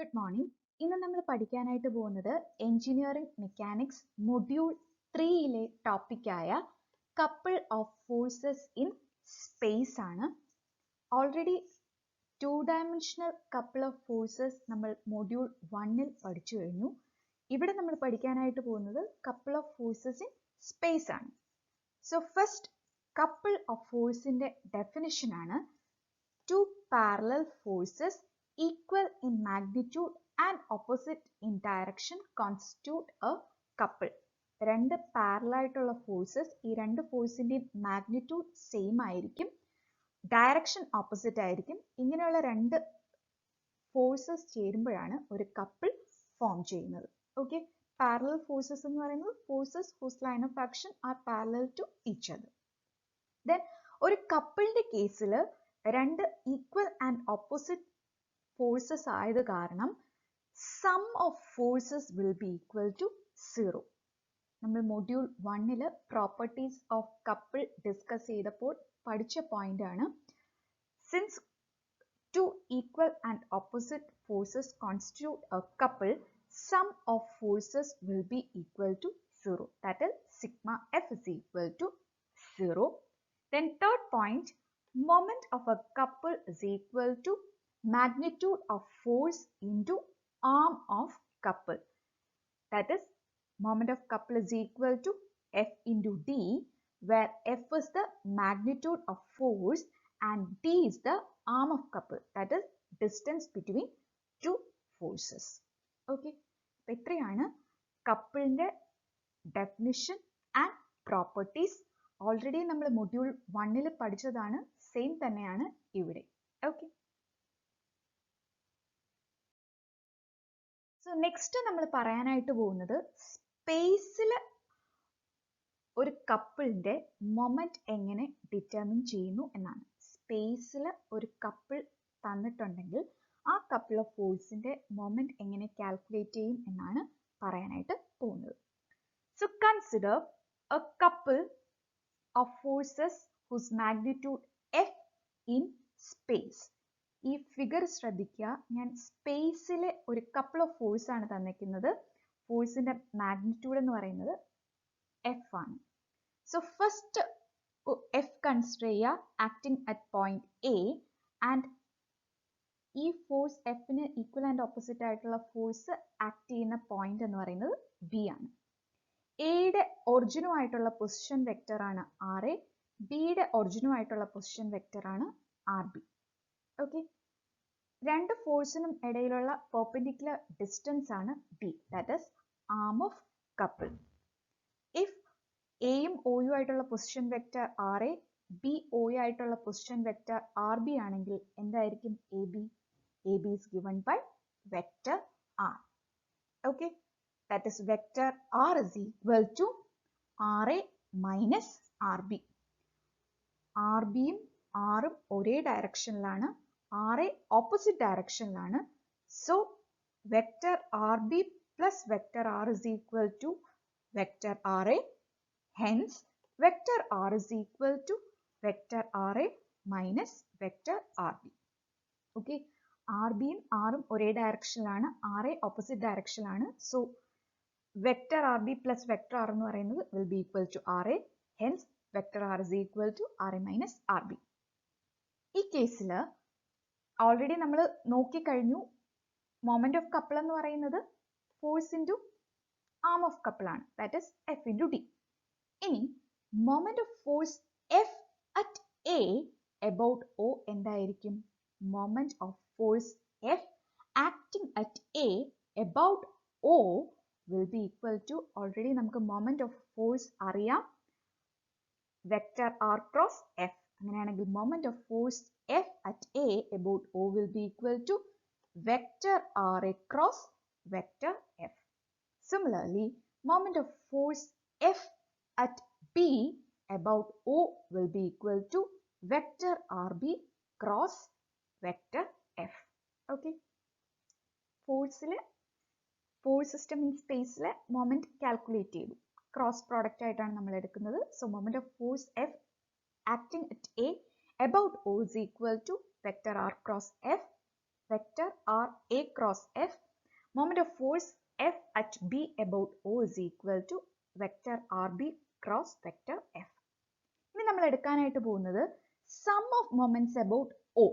Good morning. ഇന്ന് നമ്മൾ പഠിക്കാനായിട്ട് പോകുന്നത് എഞ്ചിനീയറിംഗ് മെക്കാനിക്സ് മൊഡ്യൂൾ 3യിലെ ടോപ്പിക്കായ couple of forces in space ആണ്. Already 2-dimensional couple of forces നമ്മൾ മൊഡ്യൂൾ 1ൽ പഠിച്ചു കഴിഞ്ഞു. ഇവിടെ നമ്മൾ പഠിക്കാനായിട്ട് പോകുന്നത് couple of forces in space ആണ്. So first couple of forceന്റെ definition ആണ് two parallel forces equal in magnitude and opposite in direction constitute a couple. രണ്ട് പാരലൽ ആയിട്ടുള്ള ഫോഴ്സസ്, ഈ രണ്ട് ഫോഴ്സിന്റെയും മാഗ്നിറ്റ്യൂഡ് സെയിം ആയിരിക്കും, ഡയറക്ഷൻ ഓപ്പോസിറ്റ് ആയിരിക്കും. ഇങ്ങനെയുള്ള രണ്ട് ഫോഴ്സസ് ചേരുമ്പോഴാണ് ഒരു കപ്പിൾ ഫോം ചെയ്യുന്നത്. ഓക്കെ, പാരലൽ ഫോഴ്സസ് എന്ന് പറയുന്നത് forces whose line of action are parallel to each other. Then ഒരു കപ്പിളിന്റെ കേസിൽ രണ്ട് ഈക്വൽ ആൻഡ് ഓപ്പോസിറ്റ് ഫോഴ്സസ് ആയത് കാരണം sum of forces will be equal to 0. നമ്മൾ മൊഡ്യൂൾ 1ൽ പ്രോപ്പർട്ടീസ് ഓഫ് കപ്പിൾ ഡിസ്കസ് ചെയ്തപ്പോൾ പഠിച്ച പോയിന്റ് ആണ്. Since two equal and opposite forces constitute a couple, sum of forces will be equal to 0. That is sigma F is equal to 0. Then third point, moment of a couple is equal to magnitude of force into arm of couple. That is moment of couple is equal to F into D, where F is the magnitude of force and D is the arm of couple, that is distance between two forces. Okay, അപ്പോൾ ഇത്രയാണ് കപ്പിളിന്റെ definition and properties. Already നമ്മൾ module 1ൽ പഠിച്ചതാണ്, same തന്നെയാണ് ഇവിടെ. Okay, so next നമ്മൾ പറയാനായിട്ട് പോകുന്നത് സ്പേസിൽ ഒരു കപ്പിളിന്റെ മൊമെന്റ് എങ്ങനെ ഡിറ്റർമിൻ ചെയ്യുന്നു എന്നാണ്. സ്പേസിൽ ഒരു കപ്പിൾ തന്നിട്ടുണ്ടെങ്കിൽ ആ കപ്പിൾ ഓഫ് ഫോഴ്സിന്റെ മൊമെന്റ് എങ്ങനെ കാൽക്കുലേറ്റ് ചെയ്യും എന്നാണ് പറയാനായിട്ട് പോകുന്നത്. So consider a couple of forces whose magnitude F in space. ഈ ഫിഗർ ശ്രദ്ധിക്കുക, ഞാൻ സ്പേസിലെ ഒരു കപ്പിൾ ഓഫ് ഫോഴ്സ് ആണ് തന്നിരിക്കുന്നത്. ഫോഴ്സിന്റെ മാഗ്നിറ്റ്യൂഡ് എന്ന് പറയുന്നത് എഫ് ആണ്. സോ ഫസ്റ്റ് എഫ് കൺസിഡർ ചെയ്യുക acting at point A, and ഈ ഫോഴ്സ് എഫിന് ഈക്വൽ ആൻഡ് ഓപ്പോസിറ്റ് ആയിട്ടുള്ള ഫോഴ്സ് ആക്ട് ചെയ്യുന്ന പോയിന്റ് എന്ന് പറയുന്നത് ബി ആണ്. എയുടെ ഒറിജിനുമായിട്ടുള്ള പൊസിഷൻ വെക്ടർ ആണ് ആർ എ, ബിയുടെ ഒറിജിനുമായിട്ടുള്ള പൊസിഷൻ വെക്ടർ ആണ് ആർ ബി. ഓക്കെ, രണ്ട് ഫോഴ്സിനും ഇടയിലുള്ള പെർപെൻഡിക്കുലർ ഡിസ്റ്റൻസ് ആണ് D, that is arm of couple. If എയും ഒയും ആയിട്ടുള്ള position vector R A, B O ആയിട്ടുള്ള പൊസിഷൻ വെക്ടർ ആർ ബി ആണെങ്കിൽ എന്തായിരിക്കും A B? A B is given by vector r. Okay, that is vector r is equal to ra minus rb. rb-യും r-ഉം ഒരേ ഡയറക്ഷനിലാണ്, ra ഓപ്പോസിറ്റ് ഡയറക്ഷനിലാണ്. So vector rb plus vector r is equal to vector ra. Hence vector r is equal to vector ra minus vector rb. Okay, rb-യും r-ഉം ഒരേ ഡയറക്ഷനിലാണ്, ra opposite ഡയറക്ഷനിലാണ്. So vector rb plus vector r എന്ന് പറയുന്നത് will be equal to ra. Hence vector r is equal to ra minus rb. ഈ കേസിൽ already നമ്മൾ നോക്കിക്കഴിഞ്ഞു, മൊമെന്റ് ഓഫ് കപ്പിൾ എന്ന് പറയുന്നത് force into arm of couple ആണ്, that is F into D. ഇനി moment of force F at A about O എന്തായിരിക്കും? Moment of force F acting at A about O will be equal to, already നമുക്ക് moment of force അറിയാം, vector R cross F. അങ്ങനെയാണെങ്കിൽ moment of force F at A about O will be equal to vector R A cross vector F. Similarly, moment of force F at B about O will be equal to vector RB cross vector F. Okay. Force system in space moment calculate ചെയ്തു. Cross product ആയിട്ടാണ് നമ്മൾ എടുക്കുന്നത്. So moment of force F acting at A about O is equal to vector R cross F. vector r a cross f, moment of force F at B about O is equal to vector RB cross vector F. ഇനി നമ്മൾ എടുക്കാനായിട്ട് പോകുന്നത് sum of moments about O.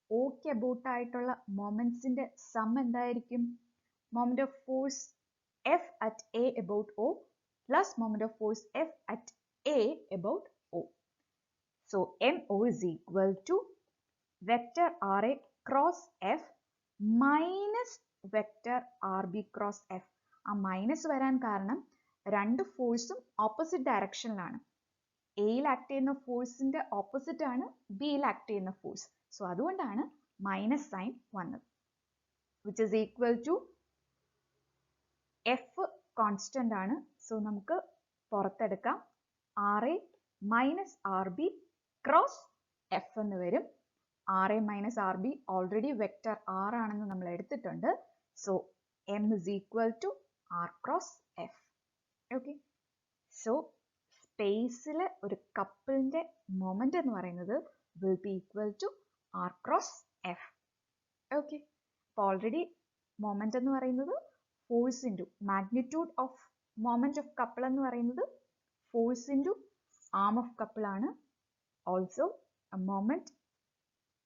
Oക്ക് about ആയിട്ടുള്ള momentsന്റെ sum എന്തായിരിക്കും? Moment of force F at A about O plus moment of force F at A about O. So MO is equal to vector RA cross F minus vector R B cross F. ആ minus വരാൻ കാരണം രണ്ട് ഫോഴ്സും opposite ഡയറക്ഷനിലാണ്. എയിൽ act ചെയ്യുന്ന ഫോഴ്സിന്റെ opposite ആണ് ബിയിൽ ആക്ട് ചെയ്യുന്ന ഫോഴ്സ്. സോ അതുകൊണ്ടാണ് മൈനസ് സൈൻ വന്നത്. Which is equal to F constant ആണ്. സോ നമുക്ക് പുറത്തെടുക്കാം. R A minus R B cross F എന്ന് വരും. R A minus R B already vector R ആണെന്ന് നമ്മൾ എടുത്തിട്ടുണ്ട്. So M is equal to R cross F. Okay. So സ്പേസിലെ ഒരു കപ്പിളിന്റെ മൊമെന്റ് എന്ന് പറയുന്നത് will be equal to R cross F. Okay. അപ്പോൾ ഓൾറെഡി മൊമെന്റ് എന്ന് പറയുന്നത് force into magnitude of moment of couple എന്ന് പറയുന്നത് force into arm of couple ആണ്. Also moment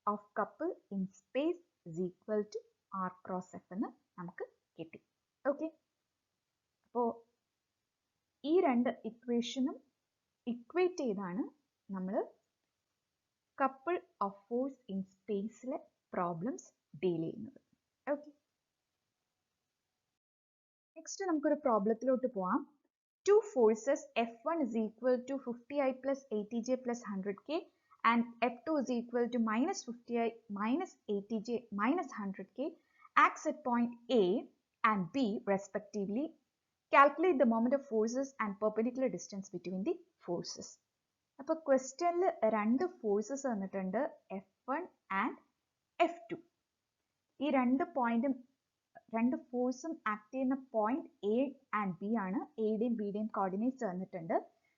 of couple in space is equal to R cross F എന്ന് നമുക്ക് കിട്ടി. Okay. അപ്പോൾ ഈ രണ്ട് ഇക്വേഷനും ഇക്വേറ്റ് ചെയ്താണ് നമ്മൾ കപ്പിൾ ഓഫ് ഫോഴ്സ് ഇൻ സ്പേസിലെ പ്രോബ്ലംസ് ഡീൽ ചെയ്യുന്നത്. ഓക്കെ. നെക്സ്റ്റ് നമുക്കൊരു പ്രോബ്ലത്തിലോട്ട് പോവാം. Two forces F1 is equal to 50I plus 80J plus 100K and F2 is equal to minus 50I minus 80J minus 100K acts at point A and B respectively. Calculate the moment of forces and perpendicular distance between the forces. അപ്പോൾ ക്വസ്റ്റ്യനിൽ രണ്ട് forces തന്നിട്ടുണ്ട്, F1 and F2. ഈ രണ്ട് ഫോഴ്സും act ചെയ്യുന്ന point A and B ആണ്. എയുടെയും ബിയുടെയും കോർഡിനേറ്റ്സ് തന്നിട്ടുണ്ട്.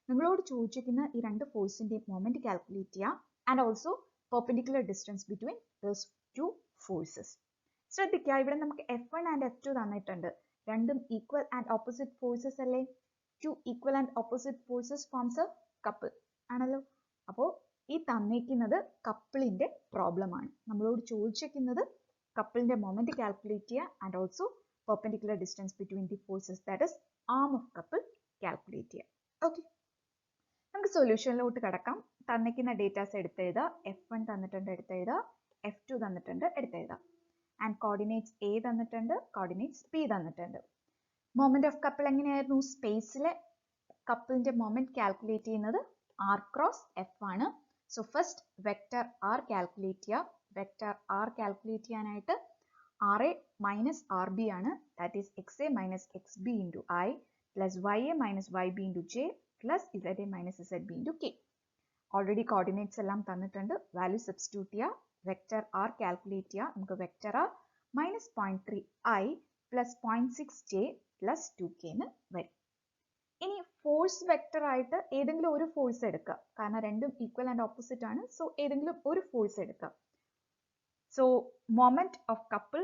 നിങ്ങളോട് ചോദിച്ചിരിക്കുന്ന ഈ രണ്ട് ഫോഴ്സിന്റെയും മൊമെന്റ് കാൽക്കുലേറ്റ് ചെയ്യുക and also perpendicular distance between those two forces. ശ്രദ്ധിക്കുക, ഇവിടെ നമുക്ക് F1 ആൻഡ് F2 തന്നിട്ടുണ്ട്. രണ്ടും ഈക്വൽ ആൻഡ് ഓപ്പോസിറ്റ് ഫോഴ്സസ് അല്ലേ? Two equal and opposite forces forms a couple ആണല്ലോ. അപ്പോൾ ഈ തന്നിരിക്കുന്നത് കപ്പിളിന്റെ പ്രോബ്ലം ആണ്. നമ്മളോട് ചോദിച്ചിരിക്കുന്നത് കപ്പിളിന്റെ മൊമെന്റ് കാൽക്കുലേറ്റ് ചെയ്യുക and also perpendicular distance between the forces, that is arm of couple calculate ചെയ്യുക. ഓക്കെ. നമുക്ക് സൊല്യൂഷനിലോട്ട് കിടക്കാം. തന്നിരിക്കുന്ന ഡേറ്റാസ് എടുത്തെഴുതുക. F1 തന്നിട്ടുണ്ട്, എടുത്തെഴുതുക. F2 തന്നിട്ടുണ്ട്, എടുത്തെഴുതുക. ആൻഡ് കോർഡിനേറ്റ്സ് എ തന്നിട്ടുണ്ട്, കോർഡിനേറ്റ്സ് ബി തന്നിട്ടുണ്ട്. മൊമെന്റ് ഓഫ് കപ്പിൾ എങ്ങനെയായിരുന്നു? സ്പേസിലെ കപ്പിളിന്റെ മൊമെന്റ് കാൽക്കുലേറ്റ് ചെയ്യുന്നത് ആർ ക്രോസ് എഫ് ആണ്. So first vector R calculate ചെയ്യുക. വെക്ടർ ആർ കാൽക്കുലേറ്റ് ചെയ്യാനായിട്ട് R A minus R B ആണ്. That is X A minus X B into I plus Y A minus Y B into J plus Z A minus Z B into K. Already coordinates എല്ലാം തന്നിട്ടുണ്ട്. Value substitute ചെയ്യുക. Vector R calculate ചെയ്യുക. നമുക്ക് vector R minus 0.3 I plus 0.6 J plus 2k എന്ന് വരും. ഇനി force vector ആയിട്ട് ഏതെങ്കിലും ഒരു ഫോഴ്സ് എടുക്കുക, കാരണം രണ്ടും ഈക്വൽ ആൻഡ് ഓപ്പോസിറ്റ് ആണ്. സോ ഏതെങ്കിലും ഒരു ഫോഴ്സ് എടുക്കുക. So moment of couple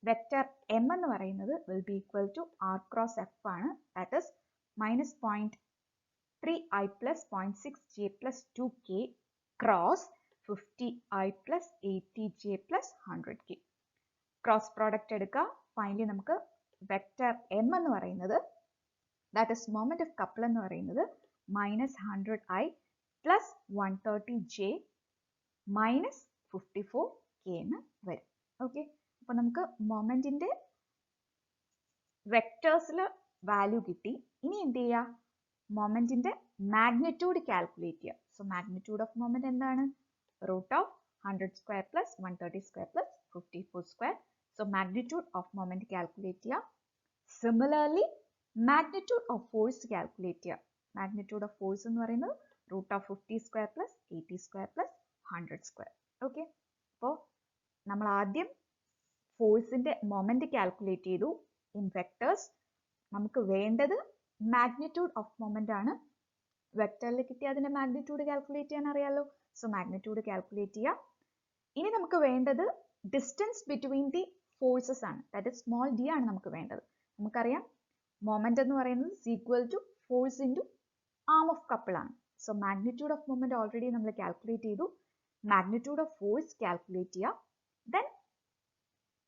vector M എന്ന് പറയുന്നത് will be equal to R cross F ആണ്. That is minus 0.3i plus 0.6j plus 2k cross 50i plus 80j plus 100k. Cross product എടുക്കുക. Finally നമുക്ക് vector M എന്ന് പറയുന്നത്, that is moment of couple എന്ന് പറയുന്നത് minus 100i plus 130j minus 54k എന്ന് വരും. Okay. അപ്പൊ നമുക്ക് മൊമെന്റിന്റെ വെക്ടേഴ്സിൽ വാല്യൂ കിട്ടി. ഇനി എന്ത് ചെയ്യുക? മൊമെന്റിന്റെ മാഗ്നിറ്റ്യൂഡ് കാൽക്കുലേറ്റ് ചെയ്യുക. സോ മാഗ്നിറ്റ്യൂഡ് ഓഫ് മൊമെന്റ് എന്താണ്? Root of 100 square plus 130 square plus 54 square. So magnitude of moment calculate ചെയ്യുക. Similarly magnitude of force calculate ചെയ്യുക. മാഗ്നിറ്റ്യൂഡ് ഓഫ് ഫോഴ്സ് എന്ന് പറയുന്നത് root of 50 square plus 80 square plus 100 square. Okay. അപ്പോൾ നമ്മൾ ആദ്യം ഫോഴ്സിന്റെ moment calculate ചെയ്തു ഇൻ വെക്ടേഴ്സ്. നമുക്ക് വേണ്ടത് മാഗ്നിറ്റ്യൂഡ് ഓഫ് മൊമെന്റ് ആണ്. വെക്ടറിൽ കിട്ടിയ അതിന്റെ മാഗ്നിറ്റ്യൂഡ് കാൽക്കുലേറ്റ് ചെയ്യാൻ അറിയാലോ. സോ മാഗ്നിറ്റ്യൂഡ് കാൽക്കുലേറ്റ് ചെയ്യാം. ഇനി നമുക്ക് വേണ്ടത് ഡിസ്റ്റൻസ് ബിറ്റ്വീൻ ദി ഫോഴ്സസ് ആണ്, ദാറ്റ് ഇസ് സ്മോൾ ഡി ആണ് നമുക്ക് വേണ്ടത്. നമുക്കറിയാം മൊമെന്റ് എന്ന് പറയുന്നത് equal to force into arm of couple ആണ്. So magnitude of moment already നമ്മൾ കാൽക്കുലേറ്റ് ചെയ്തു. മാഗ്നിറ്റ്യൂഡ് ഓഫ് ഫോഴ്സ് കാൽക്കുലേറ്റ് ചെയ്യുക. Then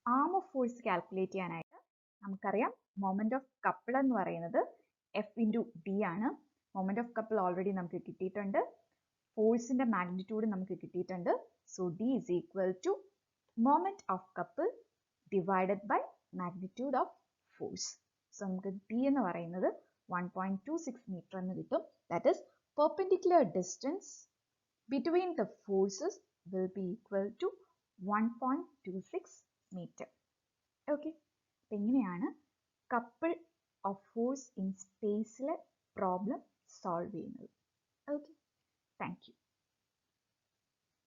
arm of force calculate ചെയ്യാനായിട്ട് നമുക്കറിയാം മൊമെന്റ് ഓഫ് കപ്പിൾ എന്ന് പറയുന്നത് എഫ് ഇൻറ്റു ഡി ആണ്. മൊമെന്റ് ഓഫ് കപ്പിൾ ഓൾറെഡി നമുക്ക് കിട്ടിയിട്ടുണ്ട്. ഫോഴ്സിന്റെ മാഗ്നിറ്റ്യൂഡ് നമുക്ക് കിട്ടിയിട്ടുണ്ട്. So D is equal to moment of couple divided by magnitude of force. So നമുക്ക് D എന്ന് പറയുന്നത് 1.26 meter എന്ന് കിട്ടും. That is perpendicular distance between the forces will be equal to 1.26 meter. Okay. അപ്പോൾ ഇങ്ങനെയാണ് couple of force in space ലെ problem solve ചെയ്യുന്നത്. Okay. Thank you.